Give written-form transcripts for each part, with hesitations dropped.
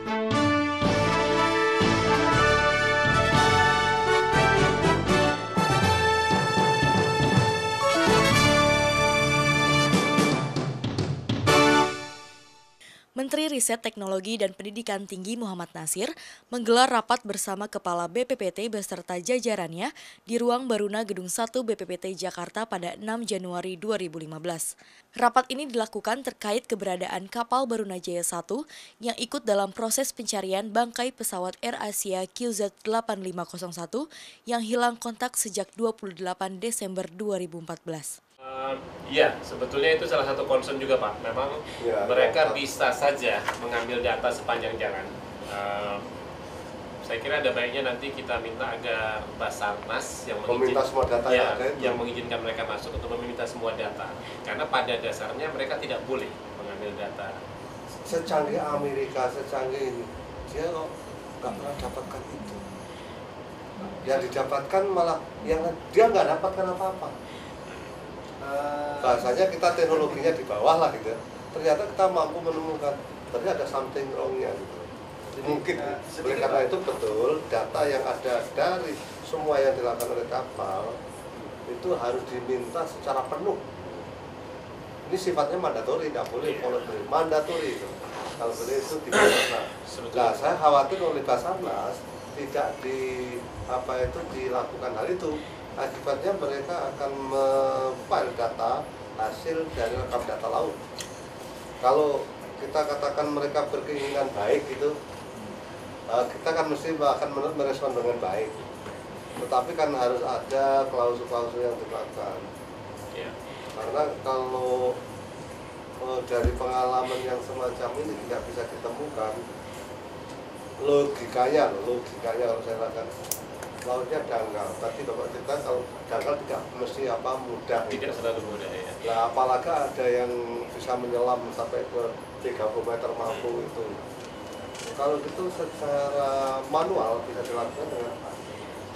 Menteri Riset Teknologi dan Pendidikan Tinggi Muhammad Nasir menggelar rapat bersama Kepala BPPT beserta jajarannya di Ruang Baruna Gedung 1 BPPT Jakarta pada 6 Januari 2015. Rapat ini dilakukan terkait keberadaan kapal Baruna Jaya 1 yang ikut dalam proses pencarian bangkai pesawat AirAsia QZ8501 yang hilang kontak sejak 28 Desember 2014. Iya, sebetulnya itu salah satu concern juga Pak. Memang ya, mereka bisa saja mengambil data sepanjang jalan. Saya kira ada baiknya nanti kita minta agar Basarnas yang semua data yang mengizinkan mereka masuk untuk meminta semua data. Karena pada dasarnya mereka tidak boleh mengambil data. Secanggih Amerika, secanggih ini, dia kok nggak pernah dapatkan itu. Yang didapatkan malah yang dia nggak dapatkan apa-apa. Bahasanya kita teknologinya di bawah lah gitu. Ternyata kita mampu menemukan, ternyata ada something wrong-nya gitu. Mungkin oleh karena itu betul data yang ada dari semua yang dilakukan oleh kapal itu harus diminta secara penuh. Ini sifatnya mandatori, nggak boleh voluntary, mandatori itu. Kalau boleh itu tidak pernah. Nah, saya khawatir oleh Basarnas tidak dilakukan hal itu. Akibatnya mereka akan memfile data hasil dari rekam data laut. Kalau kita katakan mereka berkeinginan baik gitu, kita kan mesti akan merespon dengan baik. Tetapi kan harus ada klausul-klausul yang dilakukan. Karena kalau dari pengalaman yang semacam ini tidak bisa ditemukan, logikanya kalau saya katakan lautnya dangkal. Tadi Bapak cerita kalau dangkal tidak mesti mudah. Tidak selalu mudah ya. Nah, apalagi ada yang bisa menyelam sampai ke 30 meter mampu itu. Kalau gitu secara manual bisa dilakukan dengan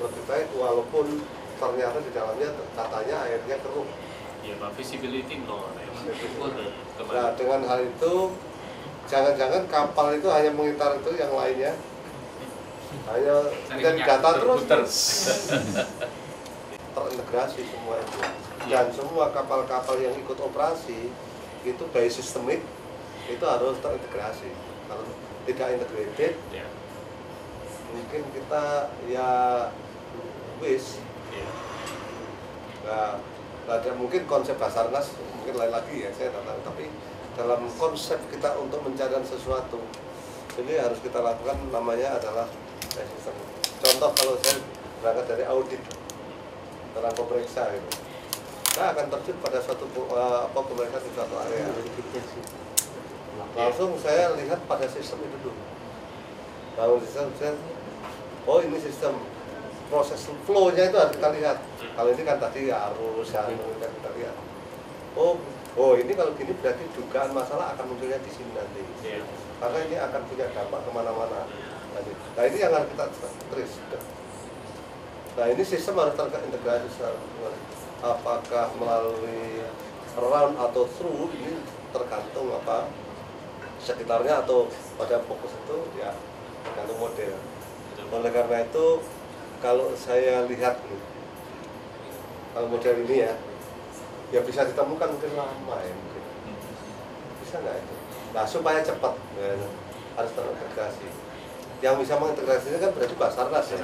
lebih baik walaupun ternyata di dalamnya katanya airnya keruh. Ya, Pak, visibility nol. Nah, dengan hal itu jangan-jangan kapal itu hanya mengitar itu, yang lainnya hanya dan data terus terintegrasi semua itu, dan semua kapal-kapal yang ikut operasi itu by systemic itu harus terintegrasi. Kalau tidak integrated mungkin kita ya nggak ada, mungkin konsep Basarnas mungkin lain lagi ya, saya tak tahu, tapi dalam konsep kita untuk mencari sesuatu ini harus kita lakukan namanya adalah sistem. Contoh kalau saya berangkat dari audit tentang pemeriksa itu, saya akan terjun pada suatu pemeriksaan di suatu area. Langsung saya lihat pada sistem itu dulu. Kalau sistem, oh ini sistem, proses flow-nya itu harus kita lihat. Kalau ini kan tadi arus, kan kita lihat. Oh ini kalau gini berarti dugaan masalah akan munculnya di sini nanti. Karena ini akan punya dampak kemana-mana. Nah ini yang harus kita trace. Nah ini sistem harus terintegrasi. Apakah melalui round atau through, ini tergantung sekitarnya atau pada fokus itu ya tergantung model. Oleh karena itu kalau saya lihat nih, kalau model ini ya bisa ditemukan mungkin lama ya mungkin. Bisa nggak itu? Nah supaya cepat harus terintegrasi. Yang bisa mengintegrasinya kan berarti Basarnas ya.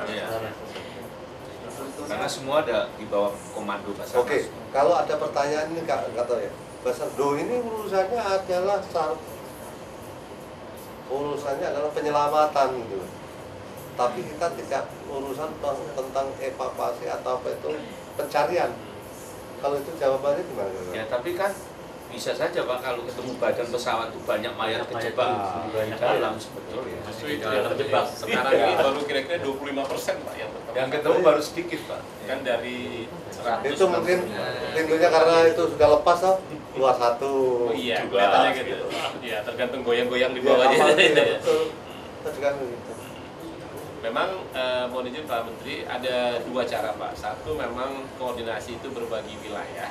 Karena semua ada di bawah komando Basarnas. Oke, kalau ada pertanyaan ini nggak tahu ya. Basarnas ini urusannya adalah penyelamatan gitu. Tapi kita tidak urusan tentang evakuasi atau pencarian. Kalau itu jawabannya gimana? Ya tapi kan bisa saja Pak, kalau ketemu badan pesawat itu banyak mayat kejebak di dalam sebetulnya. Justru itu yang terjebak. Sekarang ini baru kira-kira 25% Pak yang ketemu baru sedikit Pak. Kan dari 100. Itu mungkin pintunya karena itu sudah lepas keluar satu. Oh iya, kelihatannya gitu. Iya, tergantung goyang-goyang di bawahnya. Betul. Gitu. Memang mohon izin Pak Menteri, ada dua cara Pak. Satu memang koordinasi itu berbagi wilayah,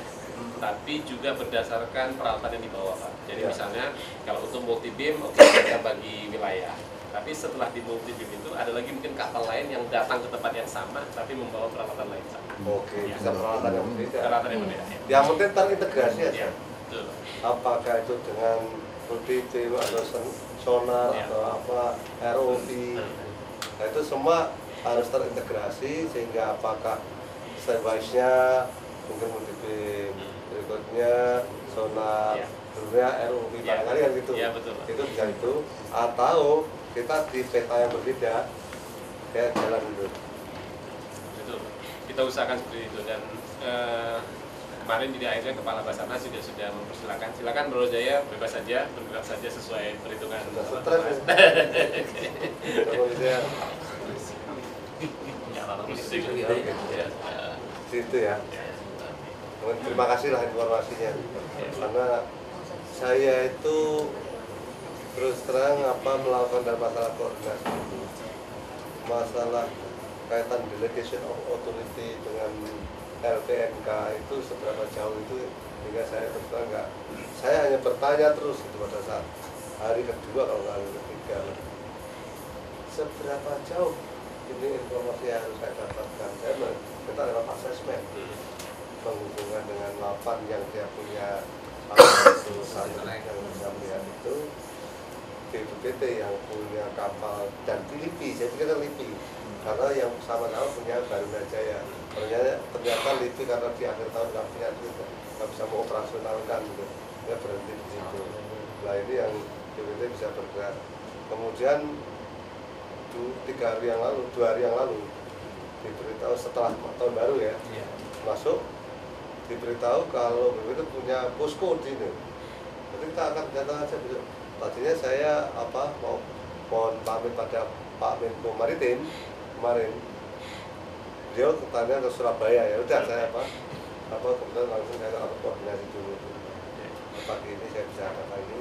tapi juga berdasarkan peralatan yang dibawa Pak. Jadi misalnya kalau untuk multi beam, kita bagi wilayah. Tapi setelah di multi beam itu ada lagi mungkin kapal lain yang datang ke tempat yang sama tapi membawa peralatan lain sama. Oke, Ya. bisa peralatan yang berbeda. Peralatan yang berbeda. Ya. Yang penting terintegrasi aja. Ya, betul. Apakah itu dengan multi beam atau sonar Ya. atau apa ROV, nah itu semua harus terintegrasi sehingga apakah stepwise-nya mungkin multi beam, berikutnya sonar, Ya. berikutnya ROV, Ya. barangkali kan gitu. Ya, betul. Itu bisa itu, atau kita di peta yang berbeda kayak jalan itu. Betul. Kita usahakan seperti itu dan kemarin di akhirnya Kepala Basarnas juga sudah mempersilahkan. Silakan Bro Jaya bebas saja, bergerak saja sesuai perhitungan. Sudah stres ya. Kemudian Pusing. Ya. situ ya. Terima kasih lah informasinya. Karena saya itu terus terang melakukan dalam masalah koordinasi itu, masalah kaitan delegation of authority dengan LPNK itu seberapa jauh itu, hingga saya terus terang nggak, saya hanya bertanya terus itu pada saat hari kedua kalau nggak hari ketiga, seberapa jauh ini informasi yang harus saya dapatkan. Saya minta lewat asesmen menghubungkan dengan mapan yang dia punya itu satelit yang bisa melihat itu, BPPT yang punya kapal, dan LIPI, saya pikir LIPI karena yang sama-sama punya Barunajaya. Ternyata LIPI karena di akhir tahun nggak punya duit, nggak bisa mengoperasionalkan gitu, dia berhenti di situ. Nah ini yang BPPT bisa bergerak. Kemudian 2 hari yang lalu diberitahu setelah tahun baru ya, masuk diberitahu kalau BPPT punya posko di sini. Jadi kita akan datang aja besok. Tadinya saya mohon pamit pada Pak Menko Maritim kemarin, beliau tanya ke Surabaya, ya udah saya kemudian langsung saya koordinasi dulu. Pagi ini saya bisa kata ini,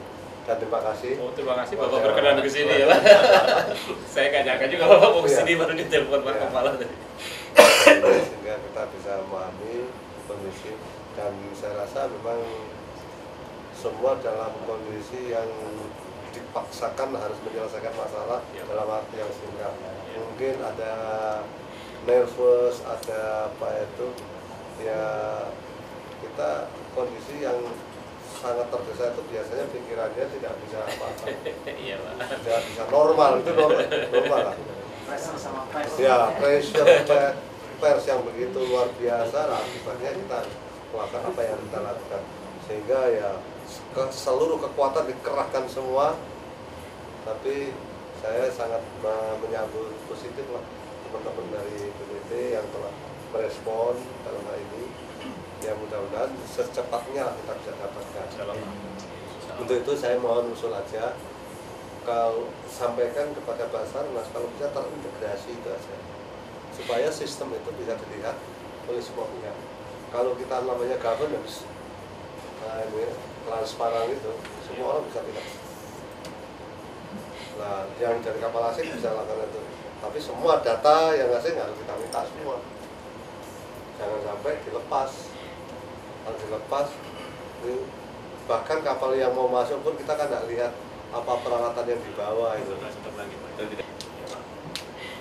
dan terima kasih. Oh, terima kasih Bapak berkenan ke sini ya Pak. Saya nggak nyangka juga Bapak mau ke sini baru ditelepon Pak Kepala tadi. Sehingga kita bisa memahami kondisi, dan saya rasa memang semua dalam kondisi yang dipaksakan harus menyelesaikan masalah dalam arti yang singkat. Mungkin ada nervous, ada apa itu, ya kita kondisi yang sangat tergesa itu biasanya pikirannya tidak bisa apa-apa. Iya Pak. Tidak bisa normal, itu normal lah. Pressure sama press. Ya, pressure pers yang begitu luar biasa, nah, akibatnya kita melakukan apa yang kita lakukan, sehingga ya seluruh kekuatan dikerahkan semua. Tapi saya sangat menyambut positif lah teman-teman dari BPPT yang telah merespon dalam hal ini. Ya mudah-mudahan secepatnya kita bisa dapatkan. Untuk itu saya mohon usul aja, kalau sampaikan kepada Basarnas kalau bisa terintegrasi itu aja, supaya sistem itu bisa dilihat oleh semua pihak. Kalau kita namanya governance, nah ini transparan itu, semua orang bisa lihat. Nah, yang dari kapal asing bisa lakukan itu, tapi semua data yang asing harus kita minta semua. Jangan sampai dilepas. Kalau dilepas, bahkan kapal yang mau masuk pun kita kan tidak lihat apa peralatan yang dibawa itu.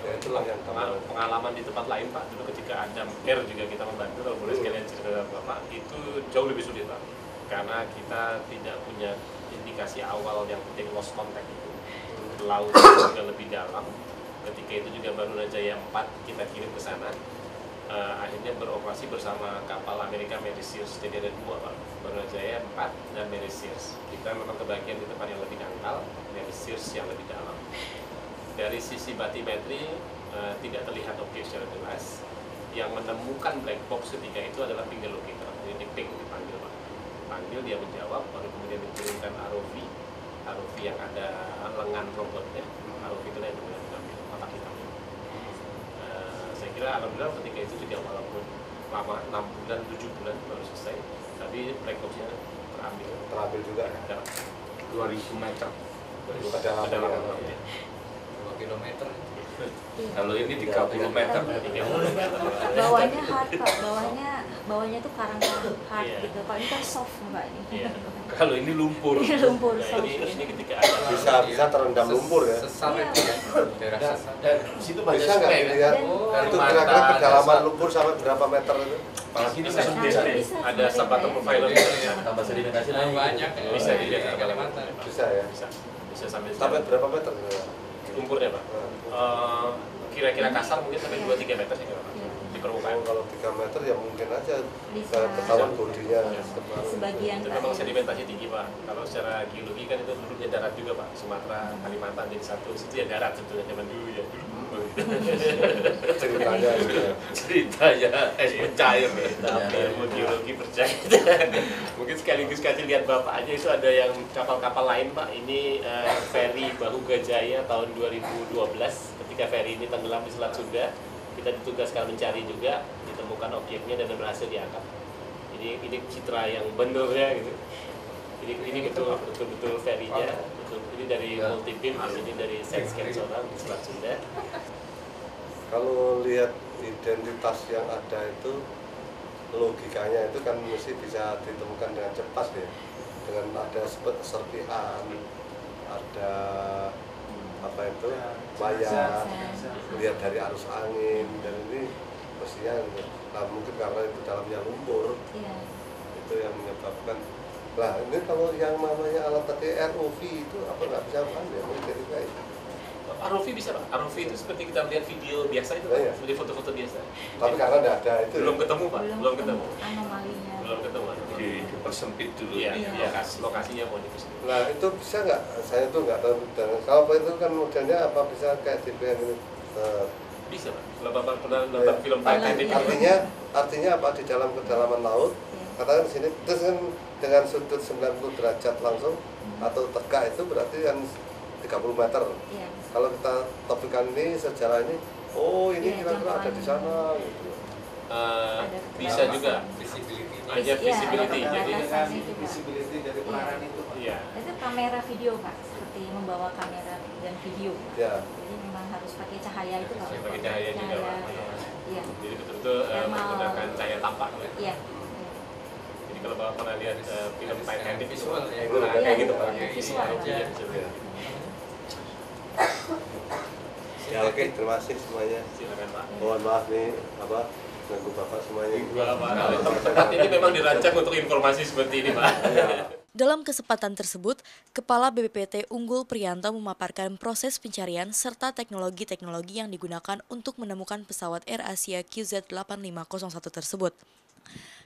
Ya itulah yang pengalaman di tempat lain Pak, dulu ketika Adam Air juga kita membantu, kalau boleh sekalian cerita Bapak, itu jauh lebih sulit Pak, karena kita tidak punya indikasi awal yang penting lost contact itu. Laut juga lebih dalam, ketika itu juga Barunajaya 4 kita kirim ke sana, akhirnya beroperasi bersama kapal Amerika Mary Sears. Jadi ada 2 Pak, Barunajaya 4 dan Mary Sears. Kita memang kebagian di tempat yang lebih dangkal, Mary Sears yang lebih dalam. Dari sisi batimetri tidak terlihat objek secara jelas. Yang menemukan black box ketika itu adalah finger locator. Jadi ping dipanggil Pak, panggil dia menjawab, baru kemudian dikirimkan ROV yang ada lengan robotnya. ROV itu yang kemudian mengambil kotak hitam. Saya kira alhamdulillah ketika itu juga walaupun lama 6 bulan 7 bulan baru selesai, tapi black box-nya terambil juga. 2000 meter. Kedalaman. 2 kilometer. Kalau ini 30 meter. Bawahnya hard Pak, bawahnya bawahnya tuh karang-karang hard Iya. gitu. Kalau ini kan soft Mbak ini. Iya. Kalau ini lumpur. Ini lumpur, Nah, soft. ini ketika ada bisa terendam lumpur ya. Sesar Iya. itu ya, daerah Dan, sesar. dan di situ banyak Bisa nggak sungai kan? dilihat Oh, itu Kalimantan, kira-kira kedalaman dasar. lumpur sampai berapa meter itu? di sini Bisa. Bisa. ada subwater profiler Iya, tambah sedimentasi lagi. Banyak bisa dilihat di di Kalimantan. Bisa ya. bisa sampai Sampai berapa meter? lumpurnya Pak. Kira-kira kasar mungkin sampai 2-3 meter sih Pak. Iya. Di permukaan. Kalau 3 meter ya mungkin aja Bisa. ketahuan bodinya. Sebagian Itu Pak. memang sedimentasi tinggi Pak. Kalau secara geologi kan itu dulunya darat juga Pak. Sumatera, Kalimantan jadi satu. Situ ya darat sebetulnya zaman dulu ya. Ceritanya gitu ya. Ceritanya es pencair. Tapi ilmu geologi percaya. Mungkin sekaligus kasih lihat Bapak aja, itu ada yang kapal-kapal lain Pak. Ini ferry Bahuga Jaya tahun 2012. Ketika ferry ini tenggelam di Selat Sunda, kita ditugaskan mencari juga, ditemukan objeknya dan berhasil diangkat. Ini citra yang benernya gitu. Ini betul ferrynya. Ini dari multi-beam, ini dari side scan sonar di Selat Sunda. Kalau lihat identitas yang ada itu, logikanya itu kan mesti bisa ditemukan dengan cepat ya, dengan ada serpihan, ada apa itu mayat, lihat dari arus angin, dan ini mestinya, nah mungkin karena itu dalamnya lumpur, Iya. itu yang menyebabkan. Nah ini kalau yang namanya alat tadi ROV itu apa nggak bisa ya, mungkin dari baik. ROV bisa Pak. ROV itu seperti kita melihat video biasa itu, Oh, iya. seperti foto-foto biasa. Tapi karena nggak ada itu. Belum ketemu Pak, belum ketemu. Anomalinya. Belum ketemu. Dipersempit dulu. Iya, Iya. iya, lokasinya mau di sini. Nah itu bisa nggak? Saya tuh nggak tahu. Dan kalau itu kan modelnya apa bisa kayak tipe yang ini? Bisa Pak. Kalau Bapak pernah nonton film Titanic, Artinya apa di dalam kedalaman laut? Iya. Katakan di sini terus kan dengan sudut 90 derajat langsung atau tegak itu berarti kan 30 meter. Iya. Kalau kita topikkan ini sejarah ini, oh ini Iya, kira-kira ada di sana jangkauannya. gitu. bisa juga Visibility. aja Iya, visibility. ada Jadi pembatasan itu, Pak. visibility dari pelayaran itu. iya. Itu kamera video Pak, seperti membawa kamera dan video. Ya. Jadi memang harus pakai cahaya itu Pak. Pakai cahaya juga Pak. Iya. Jadi betul-betul Thermal. menggunakan cahaya tampak. Ya. Iya. Jadi kalau Bapak pernah lihat film Titanic itu Visual, ya. nah, kayak gitu Pak. Iya, visual, Pak. Iya, visual. Ya oke, terima kasih semuanya. Silakan Pak. Mohon maaf nih apa ganggu bapak semuanya. Tempat ini memang dirancang untuk informasi seperti ini Pak. Dalam kesempatan tersebut, Kepala BPPT Unggul Priyanto memaparkan proses pencarian serta teknologi-teknologi yang digunakan untuk menemukan pesawat AirAsia QZ8501 tersebut.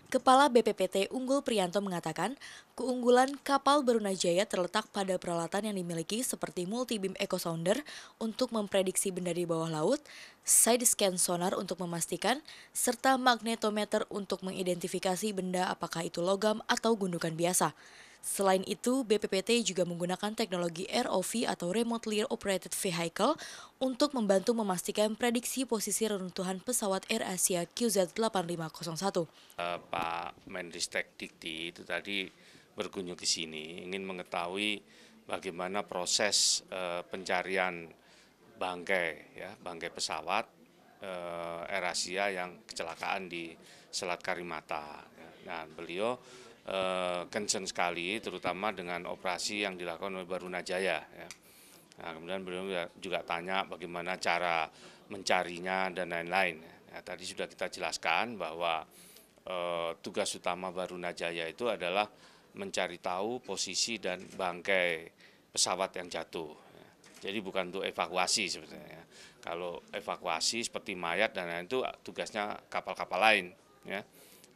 Kepala BPPT Unggul Priyanto mengatakan, keunggulan kapal Barunajaya terletak pada peralatan yang dimiliki seperti multi-beam echo sounder untuk memprediksi benda di bawah laut, side scan sonar untuk memastikan, serta magnetometer untuk mengidentifikasi benda apakah itu logam atau gundukan biasa. Selain itu, BPPT juga menggunakan teknologi ROV atau Remotely Operated Vehicle untuk membantu memastikan prediksi posisi reruntuhan pesawat AirAsia QZ8501. Pak Menristek Dikti itu tadi berkunjung ke sini ingin mengetahui bagaimana proses pencarian bangkai pesawat AirAsia yang kecelakaan di Selat Karimata. Nah, beliau concern sekali terutama dengan operasi yang dilakukan oleh Barunajaya. Ya. Nah, kemudian beliau juga tanya bagaimana cara mencarinya dan lain-lain. Ya, tadi sudah kita jelaskan bahwa tugas utama Barunajaya itu adalah mencari tahu posisi dan bangkai pesawat yang jatuh. Ya. Jadi bukan untuk evakuasi sebenarnya. Kalau evakuasi seperti mayat dan lain itu tugasnya kapal-kapal lain. Ya.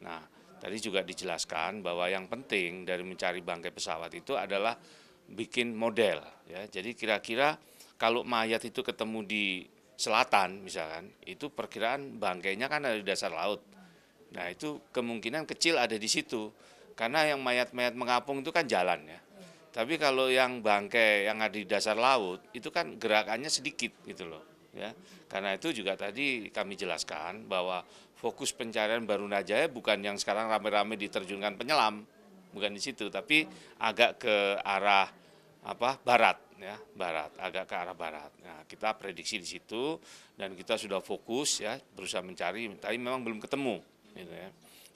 Nah, tadi juga dijelaskan bahwa yang penting dari mencari bangkai pesawat itu adalah bikin model. Ya. Jadi kira-kira kalau mayat itu ketemu di selatan misalkan, itu perkiraan bangkainya kan ada di dasar laut. Nah itu kemungkinan kecil ada di situ. Karena yang mayat-mayat mengapung itu kan jalan ya. Tapi kalau yang bangkai yang ada di dasar laut itu kan gerakannya sedikit gitu loh. Ya, karena itu juga tadi kami jelaskan bahwa fokus pencarian Barunajaya bukan yang sekarang rame-rame diterjunkan penyelam, bukan di situ, tapi agak ke arah barat, ya, agak ke arah barat. Nah, kita prediksi di situ dan kita sudah fokus ya berusaha mencari, tapi memang belum ketemu, gitu ya.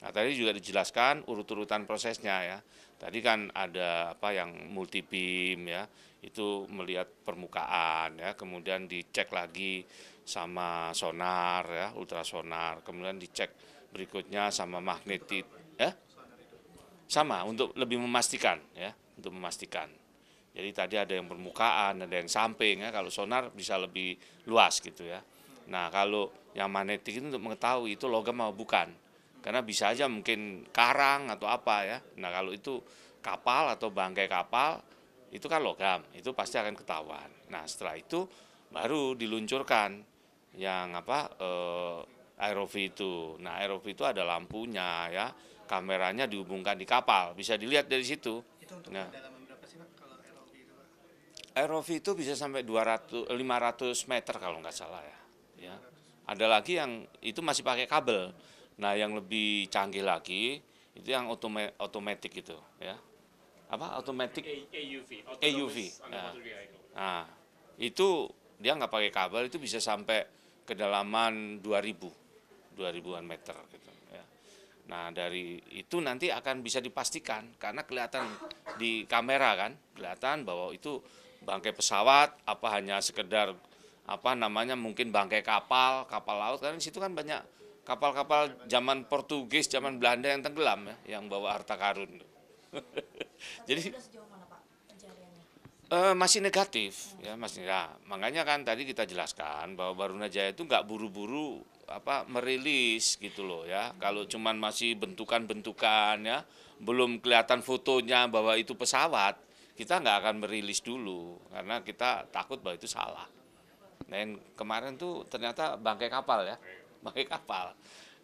Nah, tadi juga dijelaskan urut-urutan prosesnya ya. Tadi kan ada apa yang multi beam ya, itu melihat permukaan ya, kemudian dicek lagi sama sonar ya, ultrasonar, kemudian dicek berikutnya sama magnetit ya. Sama untuk lebih memastikan ya, untuk memastikan. Jadi tadi ada yang permukaan, ada yang samping ya, kalau sonar bisa lebih luas gitu ya. Nah, kalau yang magnetik itu untuk mengetahui itu logam atau bukan. Karena bisa aja mungkin karang atau apa ya. Nah, kalau itu kapal atau bangkai kapal itu kan logam, itu pasti akan ketahuan. Nah, setelah itu baru diluncurkan yang apa ROV itu. Nah, ROV itu ada lampunya ya, kameranya dihubungkan di kapal, bisa dilihat dari situ. Itu untuk Nah, kedalaman berapa sih Pak kalau ROV itu Pak? ROV itu bisa sampai 500 meter kalau nggak salah ya. Ada lagi yang itu masih pakai kabel. Nah, yang lebih canggih lagi itu yang otomatis itu ya. Apa otomatis? AUV. Nah, itu dia nggak pakai kabel, itu bisa sampai kedalaman 2000-an meter gitu ya. Nah, dari itu nanti akan bisa dipastikan karena kelihatan di kamera kan, kelihatan bahwa itu bangkai pesawat apa hanya sekedar apa namanya mungkin bangkai kapal laut, karena di situ kan banyak kapal-kapal zaman Portugis, zaman Belanda yang tenggelam ya, yang bawa harta karun. Jadi masih negatif ya, masih ya. Makanya kan tadi kita jelaskan bahwa Barunajaya itu nggak buru-buru apa merilis gitu loh ya. Kalau cuman masih bentukan-bentukan ya, belum kelihatan fotonya bahwa itu pesawat, kita nggak akan merilis dulu karena kita takut bahwa itu salah. Nah, yang kemarin tuh ternyata bangkai kapal ya, bangkai kapal.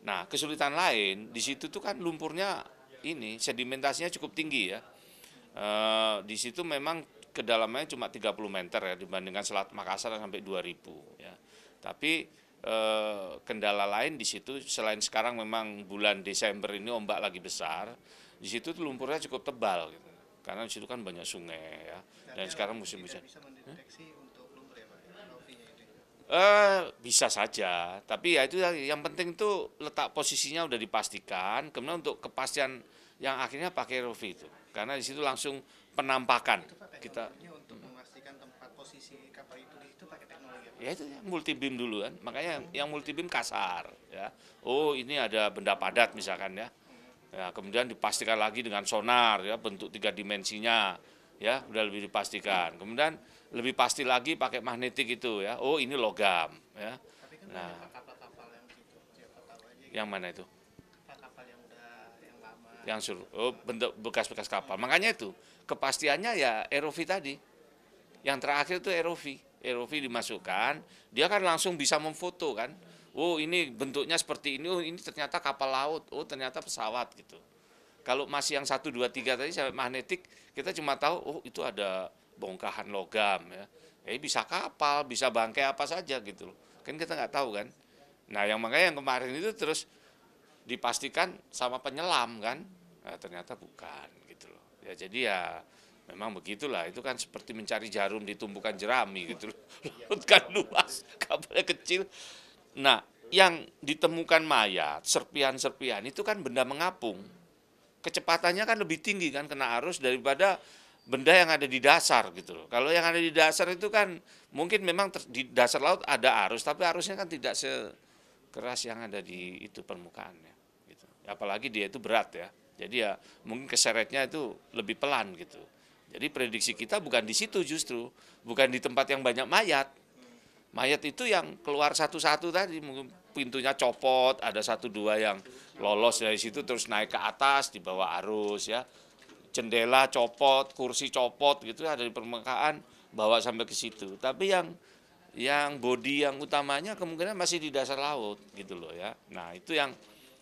Nah, kesulitan lain di situ tuh kan lumpurnya ini sedimentasinya cukup tinggi ya. Di situ memang kedalamannya cuma 30 meter ya dibandingkan Selat Makassar sampai 2000 ya. Tapi kendala lain di situ selain sekarang memang bulan Desember ini ombak lagi besar, di situ tuh lumpurnya cukup tebal gitu. Karena di situ kan banyak sungai ya. Dan sekarang musim hujan. Bisa mendeteksi untuk lumpur ya Pak, ROV-nya itu. Bisa saja, tapi ya itu yang penting itu letak posisinya udah dipastikan. Kemudian untuk kepastian yang akhirnya pakai ROV itu, karena di situ langsung penampakan Itu Pak kita. teknologinya untuk memastikan tempat posisi kapal itu pakai teknologi apa? Ya itu ya, multi beam dulu kan, makanya yang multi beam kasar ya. Oh ini ada benda padat misalkan ya. Ya kemudian dipastikan lagi dengan sonar ya, bentuk 3 dimensinya ya udah lebih dipastikan. Kemudian lebih pasti lagi pakai magnetik itu ya. Oh ini logam ya. Tapi kan Nah, banyak kapal-kapal yang gitu, siapa tahu aja gitu. yang mana itu? Kapal yang udah yang lama. Yang suruh bentuk bekas-bekas kapal. Makanya itu kepastiannya ya ROV tadi. Yang terakhir itu ROV dimasukkan, dia kan langsung bisa memfoto kan. Oh ini bentuknya seperti ini, oh ini ternyata kapal laut, oh ternyata pesawat gitu. Kalau masih yang 1, 2, 3 tadi sampai magnetik, kita cuma tahu oh itu ada bongkahan logam ya. Bisa kapal, bisa bangkai apa saja gitu loh. Kan kita nggak tahu kan. Nah yang makanya yang kemarin itu terus dipastikan sama penyelam kan. Nah, ternyata bukan gitu loh. Ya jadi ya memang begitulah, itu kan seperti mencari jarum di tumpukan jerami gitu loh. Laut kan luas, kapalnya kecil. Nah, yang ditemukan mayat, serpihan-serpihan itu kan benda mengapung. Kecepatannya kan lebih tinggi kan kena arus daripada benda yang ada di dasar gitu loh. Kalau yang ada di dasar itu kan mungkin memang di dasar laut ada arus, tapi arusnya kan tidak sekeras yang ada di itu permukaannya gitu. Apalagi dia itu berat ya. Jadi ya mungkin keseretnya itu lebih pelan gitu. Jadi prediksi kita bukan di situ justru, bukan di tempat yang banyak mayat. Mayat itu yang keluar satu-satu tadi, mungkin pintunya copot, ada 1, 2 yang lolos dari situ terus naik ke atas di bawah arus ya. Jendela copot, kursi copot gitu ada di permukaan, bawa sampai ke situ. Tapi yang bodi yang utamanya kemungkinan masih di dasar laut gitu loh ya. Nah, itu yang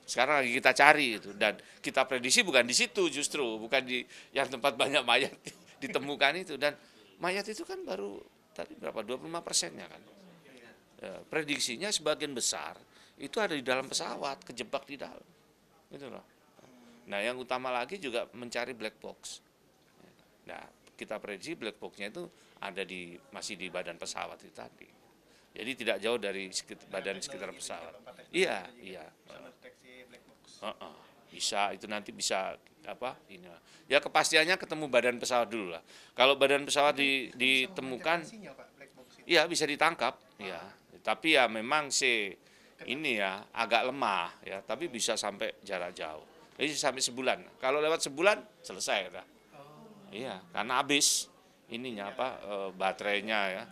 sekarang lagi kita cari itu, dan kita prediksi bukan di situ justru, bukan di yang tempat banyak mayat ditemukan itu, dan mayat itu kan baru tadi berapa 25%-nya kan. Prediksinya sebagian besar itu ada di dalam pesawat, kejebak di dalam. Gitu loh. Nah, yang utama lagi juga mencari black box. Nah, kita prediksi black box-nya itu ada masih di badan pesawat itu tadi. Jadi tidak jauh dari badan sekitar pesawat. Iya. Bisa mendeteksi black box. bisa itu nanti bisa apa ini ya kepastiannya ketemu badan pesawat dulu lah. Kalau badan pesawat ditemukan, Identifikasinya, Pak, black box itu. ya bisa ditangkap, ya. Tapi ya memang sih ini ya agak lemah ya, tapi bisa sampai jarak jauh. Jadi sampai sebulan. Kalau lewat sebulan selesai dah. Iya, karena habis ininya apa baterainya ya.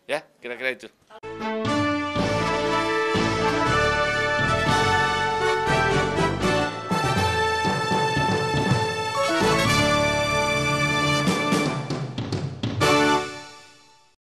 Ya, kira-kira itu.